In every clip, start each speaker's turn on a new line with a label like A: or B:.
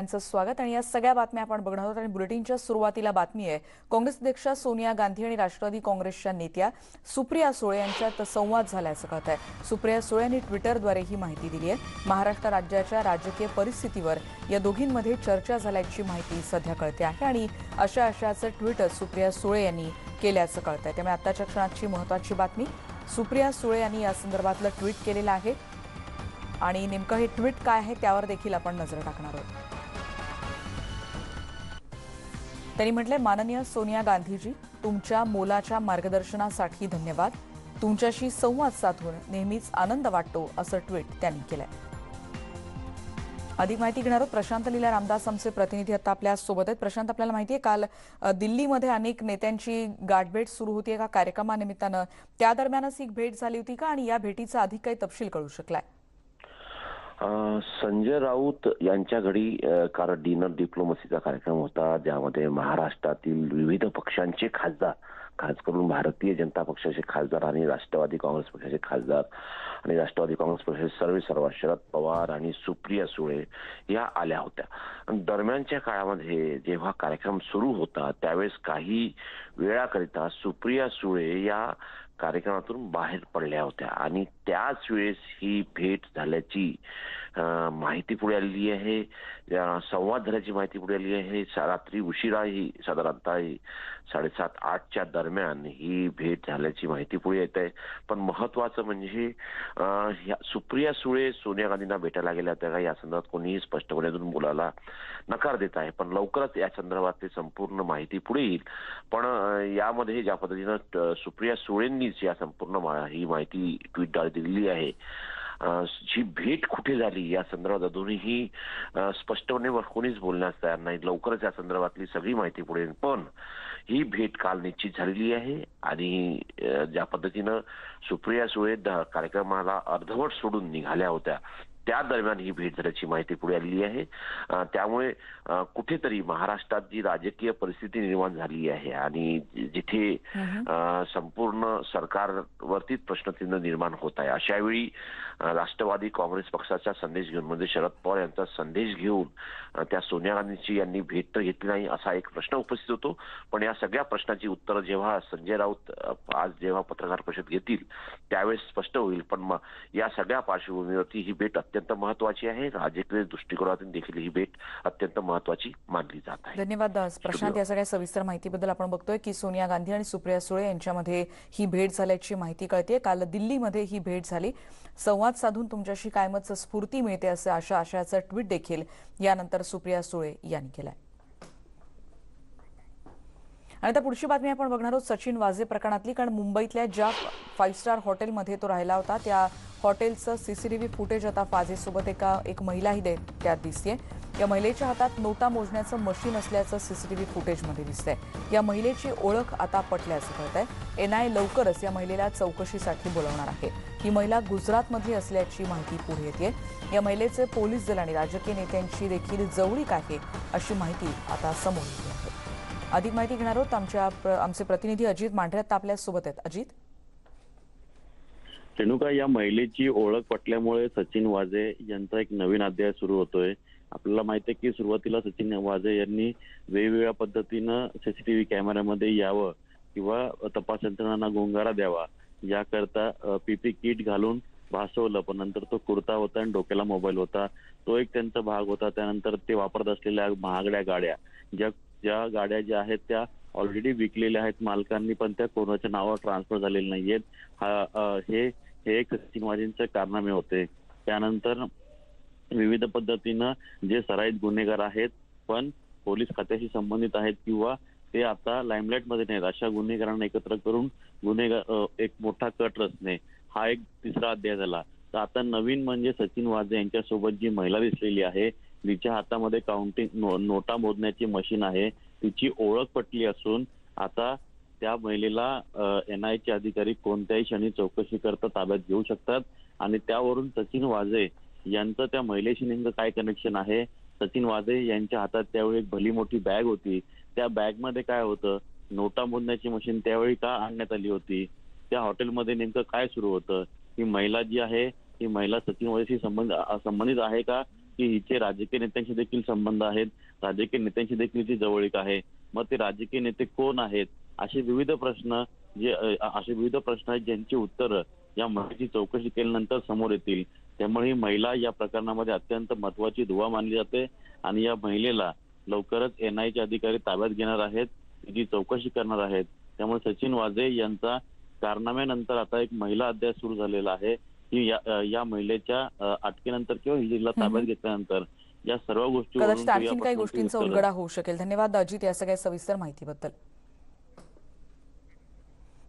A: यांचं स्वागत आणि या सगळ्या बातम्या आपण बघणार आहोत आणि बुलेटिनच्या सुरुवातीला बातमी आहे काँग्रेस अध्यक्ष सोनिया गांधी आणि राष्ट्रवादी काँग्रेसच्या नेत्या सुप्रिया सुळे यांच्यात संवाद झाल्याचं कळतंय। सुप्रिया सुळे यांनी ट्विटरद्वारे ही माहिती दिली आहे। महाराष्ट्र राज्याच्या राजकीय परिस्थितीवर या दोघींमध्ये चर्चा झाल्याची माहिती सध्या कळते आहे आणि अशाचं ट्विट सुप्रिया सुळे यांनी केल्याचं कळतंय। त्यामुळे आताच्या क्षणाची महत्त्वाची बातमी सुप्रिया सुळे यांनी या संदर्भातलं ट्विट केलेलं आहे आणि नेमकं हे ट्विट काय आहे त्यावर देखील आपण नजर टाकणार आहोत। त्यांनी म्हटले, माननीय सोनिया गांधीजी, तुमच्या मोलाच्या मार्गदर्शनासाठी धन्यवाद। तुमच्याशी संवाद साधून नेहमीच आनंद वाटतो असं ट्विट त्यांनी केलंय। अधिक माहिती घेणार आहोत प्रशांत लीला रामदास आमचे प्रतिनिधी आता आपल्या सोबत आहेत। प्रशांत, आपल्याला माहिती आहे काल दिल्लीमध्ये अनेक नेत्यांची गाठभेट सुरू होती एका कार्यक्रमानिमित्तानं, त्या दरम्यानच ही भेट झाली होती का आणि या भेटीचा अधिक काही तपशील कळू शकलाय?
B: संजय राऊत यांच्या घरी काल डिनर डिप्लोमसीचा कार्यक्रम होता, ज्यामध्ये महाराष्ट्रातील विविध पक्षांचे खासदार, खास करून भारतीय जनता पक्षाचे खासदार आणि राष्ट्रवादी काँग्रेस पक्षाचे खासदार आणि राष्ट्रवादी काँग्रेस पक्षाचे सर्व शरद पवार आणि सुप्रिया सुळे या आल्या होत्या। दरम्यानच्या काळामध्ये जेव्हा कार्यक्रम सुरू होता त्यावेळेस काही वेळाकरिता सुप्रिया सुळे या कार्यक्रमातून बाहेर पडल्या होत्या आणि त्याच वेळेस ही भेट झाल्याची माहिती पुढे आलेली आहे। संवाद झाल्याची माहिती पुढे आली आहे। रात्री उशिराही साधारणतः 7:30-8च्या दरम्यान ही भेट झाल्याची माहिती पुढे येत आहे। पण महत्वाचं म्हणजे सुप्रिया सुळे सोनिया गांधींना भेटायला गेल्या होत्या का या संदर्भात कोणीही स्पष्टपणे अजून बोलायला नकार देत आहे, पण लवकरच या संदर्भातली संपूर्ण माहिती पुढे येईल। पण यामध्ये ज्या पद्धतीनं सुप्रिया सुळेंनीच या संपूर्ण ही माहिती ट्विटद्वारे दिलेली आहे, जी भेट कुठे झाली या संदर्भात अजूनही स्पष्टपणे कोणीच बोलण्यास तयार नाही। लवकरच या संदर्भातली सगळी माहिती पुढे येईल, पण ही भेट काल निश्चित झालेली आहे आणि ज्या पद्धतीनं सुप्रिया सुळे कार्यक्रमाला अर्धवट सोडून निघाल्या होत्या त्या दरम्यान ही भेट झाल्याची माहिती पुढे आलेली आहे। त्यामुळे कुठेतरी महाराष्ट्रात जी राजकीय परिस्थिती निर्माण झाली आहे आणि जिथे संपूर्ण सरकारवरतीच प्रश्नचिन्ह निर्माण होत आहे, अशा वेळी राष्ट्रवादी काँग्रेस पक्षाचा संदेश घेऊन म्हणजे शरद पवार यांचा संदेश घेऊन त्या सोनिया गांधींची यांनी भेट तर घेतली नाही असा एक प्रश्न उपस्थित होतो। पण या सगळ्या प्रश्नाची उत्तरं जेव्हा संजय राऊत आज जेव्हा पत्रकार परिषद घेतील त्यावेळेस स्पष्ट होईल। पण या सगळ्या पार्श्वभूमीवरती ही भेट अत्यंत महत्वाची आहे। राजकीय दृष्टिकोनातून देखील ही भेट अत्यंत महत्वाची मानली जात आहे।
A: धन्यवाद प्रशांत, या सगळ्या सविस्तर माहितीबद्दल। आपण बघतोय की सोनिया गांधी आणि सुप्रिया सुळे यांच्यामध्ये ही भेट झाल्याची माहिती कळते। काल दिल्लीमध्ये ही भेट झाली। संवाद साधून तुमच्याशी कायमच स्फूर्ती मिळते असं आशयाचं ट्विट देखील यानंतर सुप्रिया सुळे यांनी केलंय। आणि आता पुढची बातमी आपण बघणार आहोत सचिन वाझे प्रकरणातली, कारण मुंबईतल्या ज्या 5 स्टार हॉटेलमध्ये तो राहिला होता त्या हॉटेलचं सीसीटीव्ही फुटेज आता वाझेसोबत एक महिलाही त्यात दिसतेय। या महिलेच्या हातात नोटा मोजण्याचं मशीन असल्याचं सीसीटीव्ही फुटेजमध्ये दिसतंय। या महिलेची ओळख आता पटल्याचं कळतंय। एनआय लवकरच या महिलेला चौकशीसाठी बोलावणार आहे। ही महिला गुजरातमधली असल्याची माहिती पुढे येते। या महिलेचे पोलीस दल आणि राजकीय नेत्यांची देखील जवळीक आहे अशी माहिती आता समोर येते आहे। अधिक माहिती घेणार आहोत आमचे प्रतिनिधी अजित मांढरे आपल्या सोबत आहेत। अजित,
C: रेणुका, या महिलेची ओळख पटल्यामुळे सचिन वाझे यांचा एक नवीन अध्याय सुरू होतोय। आपल्याला माहिती आहे की सुरुवातीला सचिन वाझे यांनी वेगवेगळ्या पद्धतीनं सीसीटीव्ही कॅमेऱ्यामध्ये यावं किंवा तपास यंत्रणांना गोंगारा द्यावा याकरता पीपी किट घालून भासवलं, पण नंतर तो कुर्ता होता आणि डोक्याला मोबाईल होता, तो एक त्यांचा भाग होता। त्यानंतर ते वापरत असलेल्या महागड्या गाड्या, ज्या गाड्या ज्या आहेत त्या ऑलरेडी विकलेल्या आहेत मालकांनी, पण त्या कोणाच्या नावावर ट्रान्सफर झालेल्या नाहीयेत, हे एक सचिन वाझेंचे कारनामे होते। त्यानंतर विविध पद्धतीनं जे सराईत गुन्हेगार आहेत पण पोलीस खात्याशी संबंधित आहेत किंवा ते आता लाईमलाईटमध्ये नाहीत अशा गुन्हेगारांना एकत्र करून एक मोठा कट रचणे, हा एक तिसरा अध्याय झाला। तर आता नवीन म्हणजे सचिन वाझे यांच्यासोबत जी महिला दिसलेली आहे, तिच्या हातामध्ये नोटा मोजण्याची मशीन आहे, तिची ओळख पटली असून आता त्या महिलेला एनआयचे अधिकारी कोणत्याही क्षणी चौकशी करता ताब्यात घेऊ शकतात आणि त्यावरून सचिन वाझे यांचं त्या महिलेशी नेमकं काय कनेक्शन आहे। सचिन वाझे यांच्या हातात त्यावेळी एक भली मोठी बॅग होती, त्या बॅगमध्ये काय होतं, नोटा मोजण्याची मशीन त्यावेळी का आणण्यात आली होती, त्या हॉटेलमध्ये नेमकं काय सुरू होतं, ही महिला जी आहे ही महिला सचिन वाझेशी संबंधित आहे का की हिचे राजकीय नेत्यांशी देखील संबंध आहेत, राजकीय नेत्यांशी देखील हिची जवळीक आहे. मग ते राजकीय नेते कोण आहेत, असे विविध प्रश्न आहेत ज्यांची उत्तरं या महिलेची चौकशी केल्यानंतर समोर येतील. त्यामुळे ही महिला या प्रकरणामध्ये अत्यंत महत्वाची दुवा मानली जाते आणि या महिलेला लवकरच एनआयचे अधिकारी ताब्यात घेणार आहेत, तिची चौकशी करणार आहेत. त्यामुळे सचिन वाझे यांचा कारनाम्यानंतर आता एक महिला अध्याय सुरू झालेला आहे की या महिलेच्या अटकेनंतर किंवा हिला ताब्यात घेतल्यानंतर या सर्व गोष्टी
A: कदाचित आणखीन काही गोष्टींचा उलगडा होऊ शकेल. धन्यवाद अजित या सगळ्या सविस्तर माहितीबद्दल.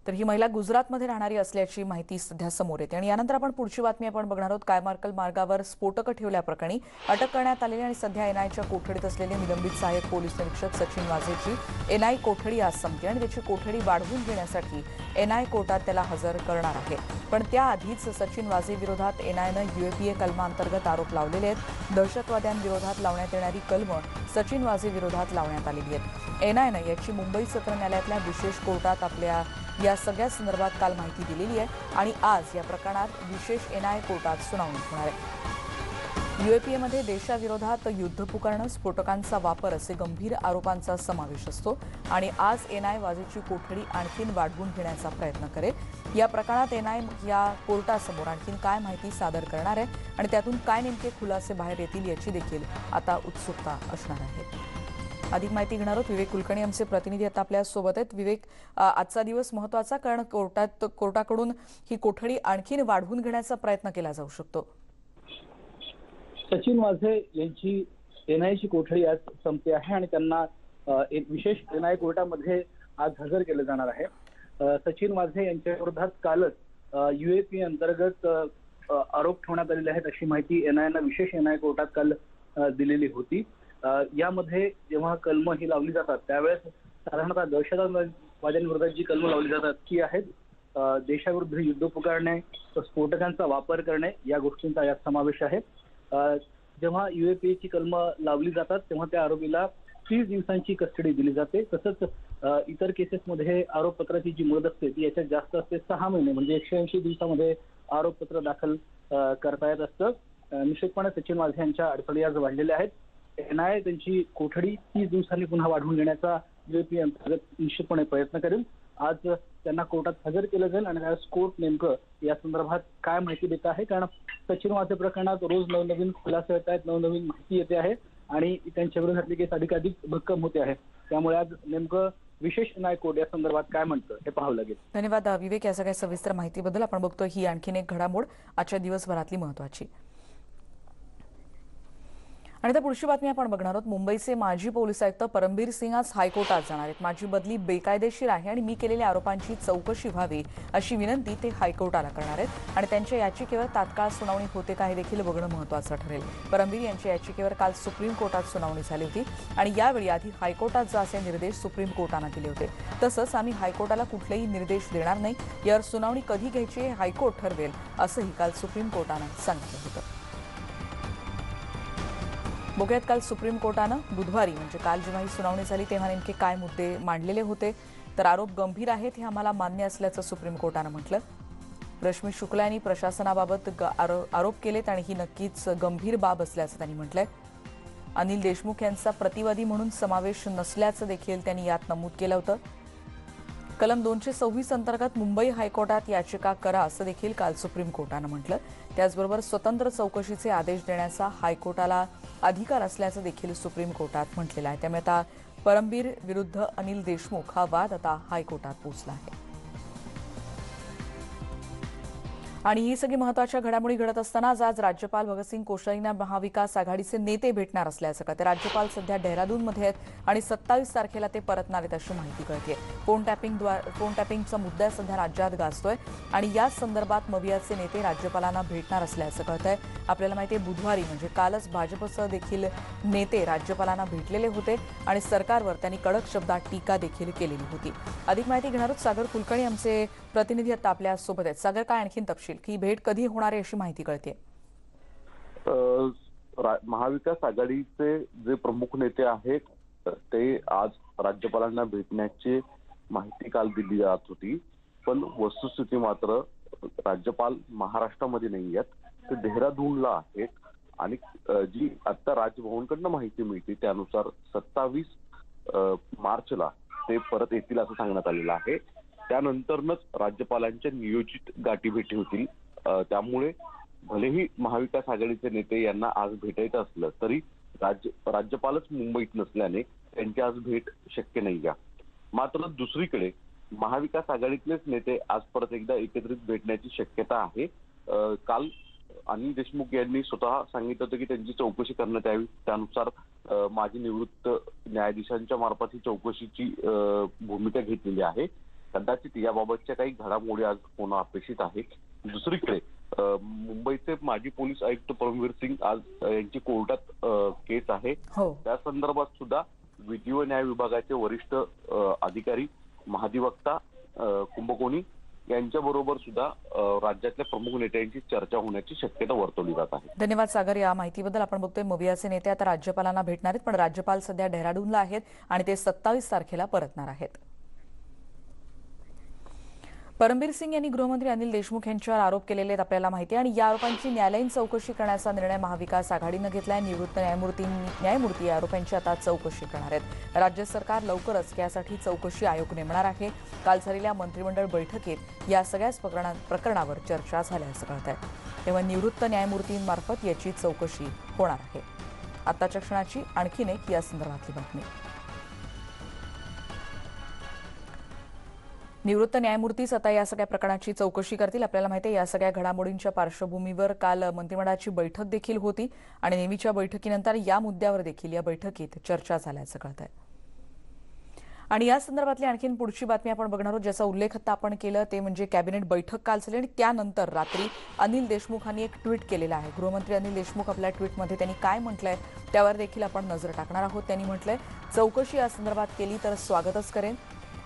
A: तर ही महिला गुजरातमध्ये राहणारी असल्याची माहिती सध्या समोर येते. आणि यानंतर आपण पुढची बातमी बघणार आहोत. कायमार्कल मार्गावर स्फोटकं ठेवल्याप्रकरणी अटक करण्यात आलेली आणि सध्या एनआयच्या कोठडीत असलेले निलंबित सहाय्यक पोलीस निरीक्षक सचिन वाझेची एनआय कोठडी आज संपते आणि त्याची कोठडी वाढवून घेण्यासाठी एनआय कोर्टात त्याला हजर करणार आहे. पण त्याआधीच सचिन वाझे विरोधात एनआयनं यूएपीए कलमाअंतर्गत आरोप लावलेले आहेत. दहशतवाद्यांविरोधात लावण्यात येणारी कलमं सचिन वाझे विरोधात लावण्यात आलेली आहेत. एनआयनं याची मुंबई सत्र न्यायालयातल्या विशेष कोर्टात आपल्या या सगळ्या संदर्भात काल माहिती दिलेली आहे आणि आज या प्रकरणात विशेष एनआय कोर्टात सुनावणी होणार आहे. यूएपीएमध्ये देशाविरोधात युद्ध पुकारणं, स्फोटकांचा वापर असे गंभीर आरोपांचा समावेश असतो आणि आज एनआय वाझेची कोठडी आणखीन वाढवून घेण्याचा प्रयत्न करेल. या प्रकरणात एनआय या कोर्टासमोर आणखीन काय माहिती सादर करणार आहे आणि त्यातून काय नेमके खुलासे बाहेर येतील याची देखील आता उत्सुकता असणार आहे. अधिक माहिती घेणार आहोत. विवेक कुलकर्णी आमचे प्रतिनिधी आता आपल्या सोबत आहेत. विवेक, आजचा दिवस महत्वाचा कारण कोर्टाकडून ही कोठडी आणखीन वाढवून घेण्याचा प्रयत्न केला जाऊ शकतो.
D: सचिन वाझे यांची एनआयची कोठडी आज संपते आहे आणि त्यांना एक विशेष एनआय कोर्टामध्ये आज हजर केलं जाणार आहे. सचिन वाझे यांच्या विरोधात कालच यूएपी अंतर्गत आरोप ठेवण्यात आलेले आहेत अशी माहिती एनआयनं विशेष एनआय कोर्टात काल दिलेली होती. यामध्ये जेव्हा कलमं ही लावली जातात त्यावेळेस साधारणतः दहशतवाद्यांविरोधात जी कलमं लावली जातात ती आहेत देशाविरुद्ध युद्ध पुकारणे, स्फोटकांचा वापर करणे या गोष्टींचा यात समावेश आहे. जेव्हा यूएपीएची कलमं लावली जातात तेव्हा त्या आरोपीला 30 दिवसांची कस्टडी दिली जाते. तसंच इतर केसेसमध्ये आरोपपत्राची जी मुदत असते ती याच्यात जास्त असते 6 महिने म्हणजे 180 दिवसामध्ये आरोपपत्र दाखल करता येत असतं. निश्चितपणे सचिन वाझे यांच्या अडचणी आज वाढलेल्या आहेत. एनआय त्यांची कोठडी 30 दिवसांनी पुन्हा वाढवून घेण्याचा यूएपी अंतर्गत निश्चितपणे प्रयत्न करेल. आज त्यांना कोर्टात हजर केलं जाईल आणि आज कोर्ट नेमकं या संदर्भात काय माहिती देत आहे, कारण सचिन वाझे प्रकरणात रोज नवनवीन खुलासे येत आहेत, नवनवीन माहिती येते आहे आणि त्यांच्या विरोधातली केस अधिकाधिक भक्कम होते आहे. त्यामुळे आज नेमकं विशेष एनआय कोर्ट या संदर्भात काय म्हणतं हे पाहावं लागेल.
A: धन्यवाद विवेक या सगळ्या सविस्तर माहितीबद्दल. आपण बघतोय ही आणखीन एक घडामोड आजच्या दिवसभरातली महत्वाची. आणि आता पुढची बातमी आपण बघणार आहोत. मुंबईचे माजी पोलीस आयुक्त परमबीर सिंग आज हायकोर्टात जाणार आहेत. माझी बदली बेकायदेशीर आहे आणि मी केलेल्या आरोपांची चौकशी व्हावी अशी विनंती ते हायकोर्टाला करणार आहेत आणि त्यांच्या याचिकेवर तात्काळ सुनावणी होते का हे देखील बघणं महत्त्वाचं ठरेल. परमबीर यांच्या याचिकेवर काल सुप्रीम कोर्टात सुनावणी झाली होती आणि यावेळी आधी हायकोर्टात जा असे निर्देश सुप्रीम कोर्टानं दिले होते. तसंच आम्ही हायकोर्टाला कुठलेही निर्देश देणार नाही, यावर सुनावणी कधी घ्यायची हे हायकोर्ट ठरवेल असंही काल सुप्रीम कोर्टानं सांगितलं होतं. बघूयात काल सुप्रीम कोर्टानं बुधवारी म्हणजे काल जेव्हा ही सुनावणी झाली तेव्हा नेमके काय मुद्दे मांडलेले होते. तर आरोप गंभीर आहेत हे आम्हाला मान्य असल्याचं सुप्रीम कोर्टानं म्हटलं. रश्मी शुक्ला यांनी प्रशासनाबाबत आरोप केलेत आणि ही नक्कीच गंभीर बाब असल्याचं त्यांनी म्हटलंय. अनिल देशमुख यांचा प्रतिवादी म्हणून समावेश नसल्याचं देखील त्यांनी यात नमूद केलं होतं. कलम 226 अंतर्गत मुंबई हायकोर्टात याचिका करा असं देखील काल सुप्रीम कोर्टानं म्हटलं. त्याचबरोबर स्वतंत्र चौकशीचे आदेश देण्याचा हायकोर्टाला अधिकार असल्याचं देखील सुप्रीम कोर्टात म्हटलेलं आहे. त्यामुळे आता परमबीर विरुद्ध अनिल देशमुख हा वाद आता हायकोर्टात पोहोचला आहे. आणि ही सगळी महत्त्वाच्या घडामोडी घडत असतानाच आज राज्यपाल भगतसिंग कोश्यारींना महाविकास आघाडीचे नेते भेटणार असल्याचं कळतं. राज्यपाल सध्या डेहराडूनमध्ये आहेत आणि 27 तारखेला ते परतणार आहेत अशी माहिती कळते. फोन टॅपिंगचा मुद्दा सध्या राज्यात गाजतोय आणि याच संदर्भात मवियाचे नेते राज्यपालांना भेटणार असल्याचं कळतंय. आपल्याला माहिती आहे बुधवारी म्हणजे कालच भाजपसह देखील नेते राज्यपालांना भेटलेले होते आणि सरकारवर त्यांनी कडक शब्दात टीका देखील केलेली होती. अधिक माहिती घेणार आहोत. सागर कुलकर्णी आमचे प्रतिनिधी आता आपल्या सोबत आहेत. सागर, काय आणखीन तपशील, ही भेट कधी होणार आहे अशी माहिती कळते?
E: महाविकास आघाडीचे जे प्रमुख नेते आहेत ते आज राज्यपालांना भेटण्याची माहिती काल दिली जात होती, पण वस्तुस्थिती मात्र राज्यपाल महाराष्ट्रामध्ये नाही आहेत, ते देहरादूनला आहेत आणि जी आता राजभवनकडनं माहिती मिळते त्यानुसार 27 मार्चला ते परत येतील असं सांगण्यात आलेलं आहे. त्यानंतरच राज्यपालांच्या नियोजित गाठीभेटी होतील. त्यामुळे भलेही महाविकास आघाडीचे नेते यांना आज भेटायचं असलं तरी राज्यपालच मुंबईत नसल्याने त्यांची आज भेट शक्य नाही आहे. मात्र दुसरीकडे महाविकास आघाडीतलेच नेते आज परत एकदा एकत्रित भेटण्याची शक्यता आहे. काल अनिल देशमुख यांनी स्वतः सांगितलं होतं की त्यांची चौकशी करण्यात यावी. त्यानुसार माजी निवृत्त न्यायाधीशांच्या मार्फत ही चौकशीची भूमिका घेतलेली आहे. कदाचित याबाबतच्या काही घडामोडी आज होणं अपेक्षित आहे. दुसरीकडे मुंबईचे माजी पोलीस आयुक्त परमवीर सिंग आज यांची कोर्टात केस आहे. त्या संदर्भात सुद्धा विधी व न्याय विभागाचे वरिष्ठ अधिकारी महाधिवक्ता कुंभकोणी यांच्या बरोबर सुद्धा राज्यातल्या प्रमुख नेत्यांची चर्चा होण्याची शक्यता वर्तवली जात आहे.
A: धन्यवाद सागर या माहितीबद्दल. आपण बघतोय मवियाचे नेते आता राज्यपालांना भेटणार आहेत, पण राज्यपाल सध्या डेहराडूनला आहेत आणि ते 27 तारखेला परतणार आहेत. परमबीर सिंग यांनी गृहमंत्री अनिल देशमुख यांच्यावर आरोप केलेले आहेत आपल्याला माहिती आहे आणि या आरोपांची न्यायालयीन चौकशी करण्याचा निर्णय महाविकास आघाडीनं घेतलाय. निवृत्त न्यायमूर्ती या आरोपांची आता चौकशी करणार आहेत. राज्य सरकार लवकरच यासाठी चौकशी आयोग नेमणार आहे. काल झालेल्या मंत्रिमंडळ बैठकीत या सगळ्याच प्रकरणावर चर्चा झाल्याचं कळत आहे. तेव्हा निवृत्त न्यायमूर्तींमार्फत याची चौकशी होणार आहे. आताच्या क्षणाची आणखीन एक या संदर्भातली बातमी. निवृत्त न्यायमूर्तीच आता या सगळ्या प्रकरणाची चौकशी करतील. आपल्याला माहिती आहे या सगळ्या घडामोडींच्या पार्श्वभूमीवर काल मंत्रिमंडळाची बैठक देखील होती आणि नेहमीच्या बैठकीनंतर या मुद्द्यावर देखील या बैठकीत चर्चा झाल्याचं कळत आहे. आणि या संदर्भातली आणखीन पुढची बातमी आपण बघणार आहोत, ज्याचा उल्लेख आता आपण केलं ते म्हणजे कॅबिनेट बैठक काल झाली आणि त्यानंतर रात्री अनिल देशमुखांनी एक ट्विट केलेलं आहे. गृहमंत्री अनिल देशमुख आपल्या ट्विटमध्ये त्यांनी काय म्हटलंय त्यावर देखील आपण नजर टाकणार आहोत. त्यांनी म्हटलंय चौकशी या संदर्भात केली तर स्वागतच करेन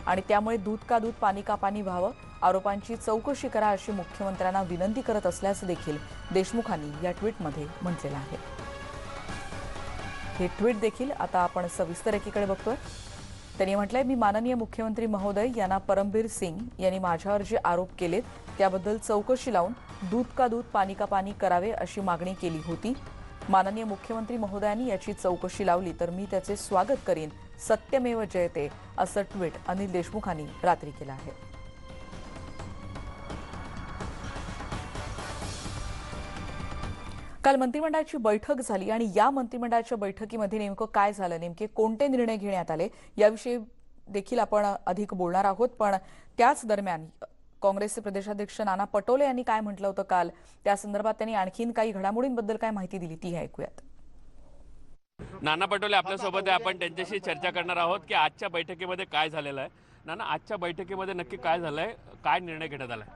A: आणि त्यामुळे दूध का दूध पाणी का पाणी व्हावं, आरोपांची चौकशी करा अशी मुख्यमंत्र्यांना विनंती करत असल्याचं देखील देशमुखांनी या ट्विटमध्ये म्हटलेलं आहे. हे ट्विट देखील आता आपण सविस्तर एकीकडे बघतोय. त्यांनी म्हटलंय मी माननीय मुख्यमंत्री महोदय यांना परमबीर सिंग यांनी माझ्यावर जे आरोप केलेत त्याबद्दल चौकशी लावून दूध का दूध पाणी का पाणी करावे अशी मागणी केली होती. माननीय मुख्यमंत्री महोदयांनी याची चौकशी लावली तर मी त्याचे स्वागत करीन. सत्यमेव जयते असं ट्विट अनिल देशमुखांनी रात्री केलं आहे. काल मंत्रिमंडळाची बैठक झाली आणि या मंत्रिमंडळाच्या बैठकीमध्ये नेमकं काय झालं, नेमके कोणते निर्णय घेण्यात आले याविषयी देखील आपण अधिक बोलणार आहोत. पण त्याच दरम्यान काँग्रेसचे प्रदेशाध्यक्ष नाना पटोले यांनी काय म्हटलं होतं काल, त्या संदर्भात त्यांनी आणखीन काही घडामोडींबद्दल काय माहिती दिली ती ऐकूयात.
F: नाना पटोले आपल्यासोबत आहे. आपण त्यांच्याशी चर्चा करणार आहोत की आजच्या बैठकीमध्ये काय झालेलं आहे. नाना, आजच्या बैठकीमध्ये नक्की काय झालंय, काय निर्णय घेण्यात आलाय?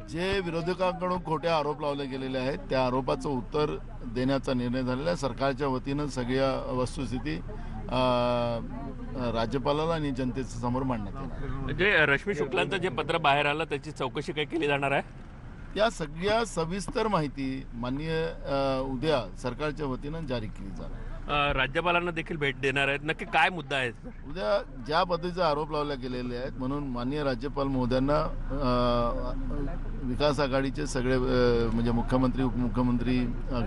G: जे विरोधकांकडून खोटे आरोप लावले गेलेले आहेत त्या आरोपाचं उत्तर देण्याचा निर्णय झालेला आहे. सरकारच्या वतीनं सगळ्या वस्तुस्थिती राज्यपालाला आणि जनतेच्या समोर मांडण्यात येणार.
F: म्हणजे रश्मी शुक्लांचं जे पत्र बाहेर आलं त्याची चौकशी काय केली जाणार आहे?
G: त्या सगळ्या सविस्तर माहिती माननीय उद्या सरकारच्या वतीनं जारी केली जाणार.
F: राज्यपालांना देखील भेट देणार आहेत. नक्की काय मुद्दा आहे?
G: उद्या ज्या पद्धतीचे आरोप लावले गेलेले आहेत म्हणून माननीय राज्यपाल महोदयांना विकास आघाडीचे सगळे म्हणजे मुख्यमंत्री उपमुख्यमंत्री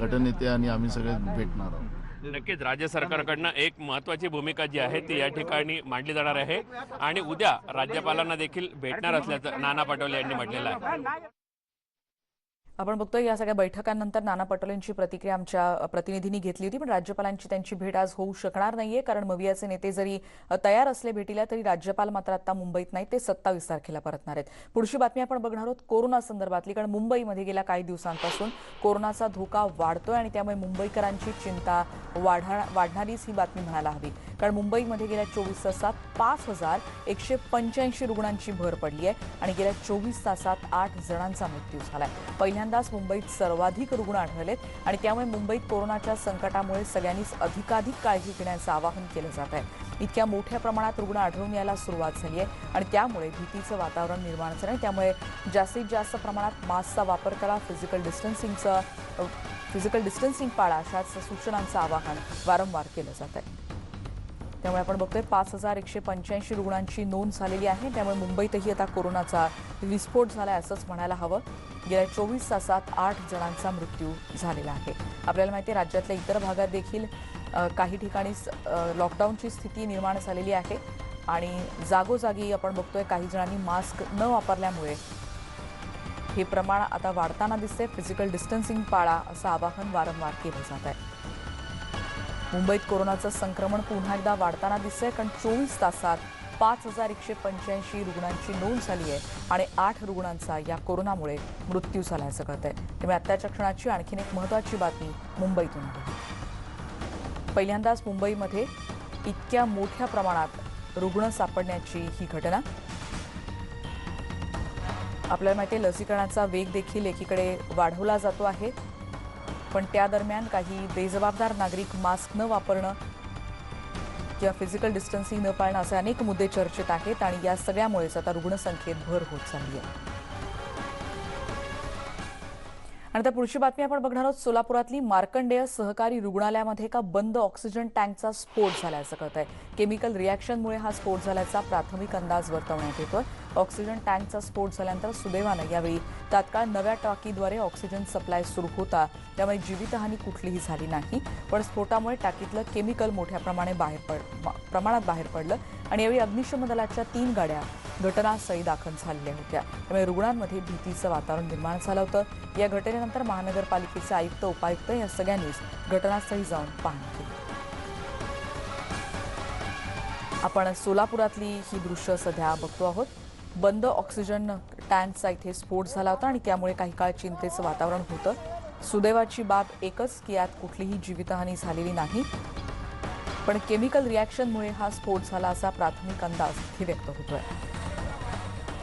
G: गटनेते आणि आम्ही सगळे भेटणार आहोत.
F: नक्कीच राज्य सरकारकडनं एक महत्त्वाची भूमिका जी आहे ती या ठिकाणी मांडली जाणार आहे आणि उद्या राज्यपालांना देखील भेटणार असल्याचं नाना पटोले यांनी म्हटलेलं आहे.
A: आपण बघतोय या सगळ्या बैठकांनंतर नाना पटोलेंची प्रतिक्रिया आमच्या प्रतिनिधींनी घेतली होती, पण राज्यपालांची त्यांची भेट आज होऊ शकणार नाहीये कारण मवियाचे नेते जरी तयार असले भेटीला तरी राज्यपाल मात्र आता मुंबईत नाही. ते 27 तारखेला परतणार आहेत. पुढची बातमी आपण बघणार आहोत कोरोना संदर्भातली, कारण मुंबईमध्ये गेल्या काही दिवसांपासून कोरोनाचा धोका वाढतोय आणि त्यामुळे मुंबईकरांची चिंता वाढणारीच ही बातमी म्हणायला हवी. कारण मुंबईमध्ये गेल्या 24 तासात 5,185 रुग्णांची भर पडली आहे आणि गेल्या 24 तासात 8 जणांचा मृत्यू झालाय. पहिल्यांदाच मुंबईत सर्वाधिक रुग्ण आढळलेत आणि त्यामुळे मुंबईत कोरोनाच्या संकटामुळे सगळ्यांनीच अधिकाधिक काळजी घेण्याचं आवाहन केलं जात आहे. इतक्या मोठ्या प्रमाणात रुग्ण आढळून यायला सुरुवात झाली आहे आणि त्यामुळे भीतीचं वातावरण निर्माण झालं आहे. त्यामुळे जास्तीत जास्त प्रमाणात मास्कचा वापर करा, फिजिकल डिस्टन्सिंग पाळा अशाच सूचनांचं आवाहन वारंवार केलं जात आहे. त्यामुळे आपण बघतोय 5,185 रुग्णांची नोंद झालेली आहे. त्यामुळे मुंबईतही आता कोरोनाचा विस्फोट झालाय असंच म्हणायला हवं. गेल्या 24 तासात 8 जणांचा मृत्यू झालेला आहे. आपल्याला माहिती आहे राज्यातल्या इतर भागात देखील काही ठिकाणी लॉकडाऊनची स्थिती निर्माण झालेली आहे आणि जागोजागी आपण बघतोय काही जणांनी मास्क न वापरल्यामुळे हे प्रमाण आता वाढताना दिसते. फिजिकल डिस्टन्सिंग पाळा असं आवाहन वारंवार केलं जात आहे. मुंबईत कोरोनाचं संक्रमण पुन्हा एकदा वाढताना दिसतंय, कारण 24 तासात 5185 रुग्णांची नोंद झाली आहे आणि 8 रुग्णांचा या कोरोनामुळे मृत्यू झाल्याचं कळतंय. त्यामुळे आत्ताच्या क्षणाची आणखीन एक महत्त्वाची बातमी मुंबईतून आहे. पहिल्यांदाच मुंबईमध्ये इतक्या मोठ्या प्रमाणात रुग्ण सापडण्याची ही घटना. आपल्याला माहिती आहे लसीकरणाचा वेग देखील एकीकडे वाढवला जातो आहे, पण त्या दरम्यान काही बेजबाबदार नागरिक मास्क न वापरणं किंवा फिजिकल डिस्टन्सिंग न पाळणं असे अनेक मुद्दे चर्चेत आहेत आणि या सगळ्यामुळेच आता रुग्णसंख्येत भर होत चालली आहे. आणि आता पुढची बातमी आपण बघणार आहोत. सोलापुरातली मार्कंडेय सहकारी रुग्णालयामध्ये एका बंद ऑक्सिजन टँकचा स्फोट झाल्याचं कळत आहे. केमिकल रिॲक्शनमुळे हा स्फोट झाल्याचा प्राथमिक अंदाज वर्तवण्यात येतोय. ऑक्सिजन टँकचा स्फोट झाल्यानंतर सुदैवानं यावेळी तात्काळ नव्या टाकीद्वारे ऑक्सिजन सप्लाय सुरू होता, त्यामुळे जीवितहानी कुठलीही झाली नाही. पण स्फोटामुळे टाकीतलं केमिकल मोठ्या प्रमाणात बाहेर पडलं आणि यावेळी अग्निशमन दलाच्या 3 गाड्या घटनास्थळी दाखल झालेल्या होत्या. त्यामुळे रुग्णांमध्ये भीतीचं वातावरण निर्माण झालं होतं. या घटनेनंतर महानगरपालिकेचे आयुक्त, उपायुक्त या सगळ्यांनीच घटनास्थळी जाऊन पाहणी केली. आपण सोलापुरातली ही दृश्य सध्या बघतो आहोत. बंद ऑक्सिजन टँकचा इथे स्फोट झाला होता आणि त्यामुळे काही काळ चिंतेचं वातावरण होतं. सुदैवाची बाब एकच की यात कुठलीही जीवितहानी झालेली नाही, पण केमिकल रिॲक्शनमुळे हा स्फोट झाला असा प्राथमिक अंदाज इथे व्यक्त होतोय.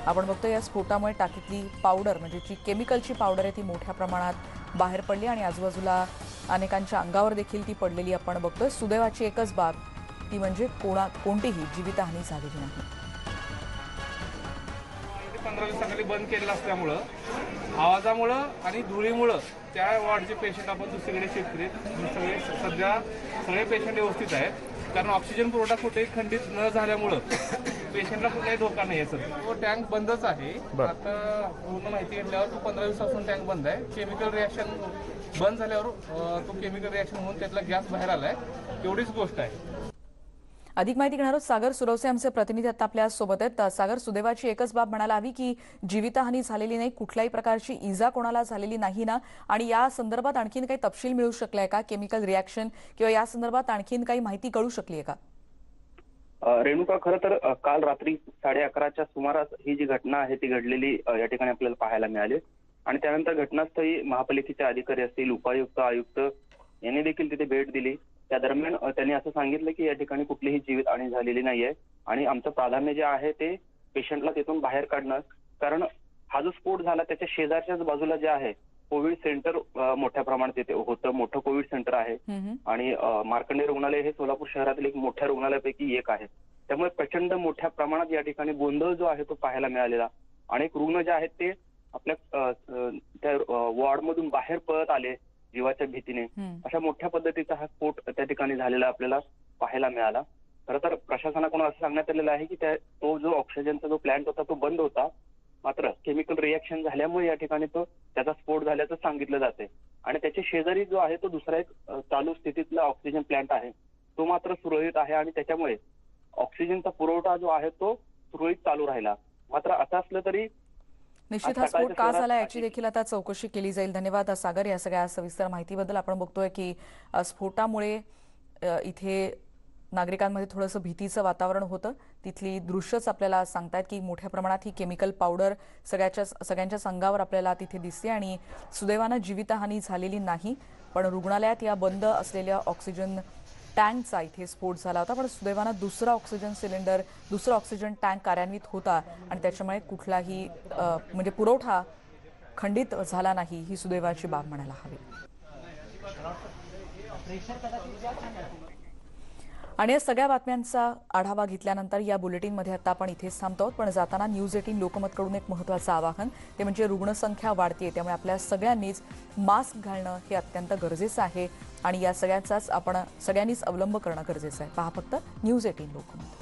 A: आपण बघतो या स्फोटामुळे टाकीतली पावडर म्हणजे जी केमिकलची पावडर आहे ती मोठ्या प्रमाणात बाहेर पडली आणि आजूबाजूला अनेकांच्या अंगावर देखील ती पडलेली आपण बघतोय. सुदैवाची एकच बाब ती म्हणजे कोणतीही जीवितहानी झालेली नाही.
H: 15 दिवसाखाली बंद केलेलं असल्यामुळं आवाजामुळं आणि धुळीमुळं त्या वॉर्डचे पेशंट आपण दुसरीकडे शिफ्ट केले. सगळे पेशंट व्यवस्थित आहेत, कारण ऑक्सिजन पुरवठा कुठेही खंडित न झाल्यामुळं पेशंटला कुठलाही धोका नाही आहे. सर तो टँक बंदच आहे. आता पूर्ण माहिती घेतल्यावर तो 15 दिवसापासून टँक बंद आहे. केमिकल रिॲक्शन बंद झाल्यावर तो केमिकल रिॲक्शन होऊन त्यातला गॅस बाहेर आलाय, एवढीच गोष्ट आहे.
A: अधिक माहिती घेणार आहोत. सागर सुरवसे आमचे प्रतिनिधी आता आपल्या सोबत आहेत. सागर, सुदैवाची एकच बाब म्हणायला हवी की जीवितहानी झालेली नाही, कुठल्याही प्रकारची इजा कोणाला झालेली नाही ना? आणि या संदर्भात आणखीन काही तपशील मिळू शकलाय का? केमिकल रिॲक्शन किंवा या संदर्भात आणखीन काही माहिती कळू शकली आहे का?
I: रेणुका, खरं तर काल रात्री 11:30च्या सुमारास ही जी घटना आहे ती घडलेली या ठिकाणी आपल्याला पाहायला मिळाली आणि त्यानंतर घटनास्थळी महापालिकेचे अधिकारी असतील, उपायुक्त, आयुक्त यांनी देखील तिथे भेट दिली. त्या दरम्यान त्यांनी असं सांगितलं की या ठिकाणी कुठलीही जीवितहानी झालेली नाहीये आणि आमचं प्राधान्य जे आहे ते पेशंटला तिथून बाहेर काढणं, कारण हा जो स्फोट झाला त्याच्या शेजारच्याच बाजूला जे आहे कोविड सेंटर मोठ्या प्रमाणात तिथे होतं. मोठं कोविड सेंटर आहे आणि मार्कंडेय रुग्णालय हे सोलापूर शहरातील एक मोठ्या रुग्णालयापैकी एक आहे. त्यामुळे प्रचंड मोठ्या प्रमाणात या ठिकाणी गोंधळ जो आहे तो पाहायला मिळालेला. अनेक रुग्ण जे आहेत ते आपल्या त्या वॉर्डमधून बाहेर पळत आले जीवाच्या भीतीने. अशा मोठ्या पद्धतीचा हा स्फोट त्या ठिकाणी झालेला आपल्याला पाहायला मिळाला. खरं तर प्रशासनाकडून असं सांगण्यात आलेलं आहे की तो जो ऑक्सिजनचा जो प्लांट होता तो बंद होता, मात्र केमिकल रिॲक्शन झाल्यामुळे या ठिकाणी त्याचा स्फोट झाल्याचं सांगितलं जाते आणि त्याच्या शेजारी जो आहे तो दुसरा एक चालू स्थितीतला ऑक्सिजन प्लांट आहे तो मात्र सुरळीत आहे आणि त्याच्यामुळे ऑक्सिजनचा पुरवठा जो आहे तो सुरळीत चालू राहिला. मात्र असं असलं तरी
A: निश्चित हा स्फोट का झाला याची देखील आता चौकशी केली जाईल. धन्यवाद सागर या सगळ्या सविस्तर माहितीबद्दल. आपण बघतोय की स्फोटामुळे इथे नागरिकांमध्ये थोडंसं भीतीचं वातावरण होतं. तिथली दृश्यच आपल्याला सांगतायत की मोठ्या प्रमाणात ही केमिकल पावडर सगळ्यांच्याच अंगावर आपल्याला तिथे दिसते आणि सुदैवानं जीवितहानी झालेली नाही, पण रुग्णालयात या बंद असलेल्या ऑक्सिजन टँकचा इथे स्फोट झाला होता. पण सुदैवानं दुसरा ऑक्सिजन टँक कार्यान्वित होता आणि त्याच्यामुळे कुठलाही म्हणजे पुरवठा खंडित झाला नाही, ही सुदैवाची बाब म्हणायला हवी. आणि या सगळ्या बातम्यांचा आढावा घेतल्यानंतर या बुलेटिनमध्ये आता आपण इथेच थांबतो. पण जाताना न्यूज 18 लोकमतकडून एक महत्त्वाचं आवाहन, ते म्हणजे रुग्णसंख्या वाढते, त्यामुळे आपल्या सगळ्यांनीच मास्क घालणं हे अत्यंत गरजेचं आहे आणि या सगळ्यांचाच आपण सगळ्यांनीच अवलंब करणं गरजेचं आहे. पहा फक्त न्यूज 18 लोकमत.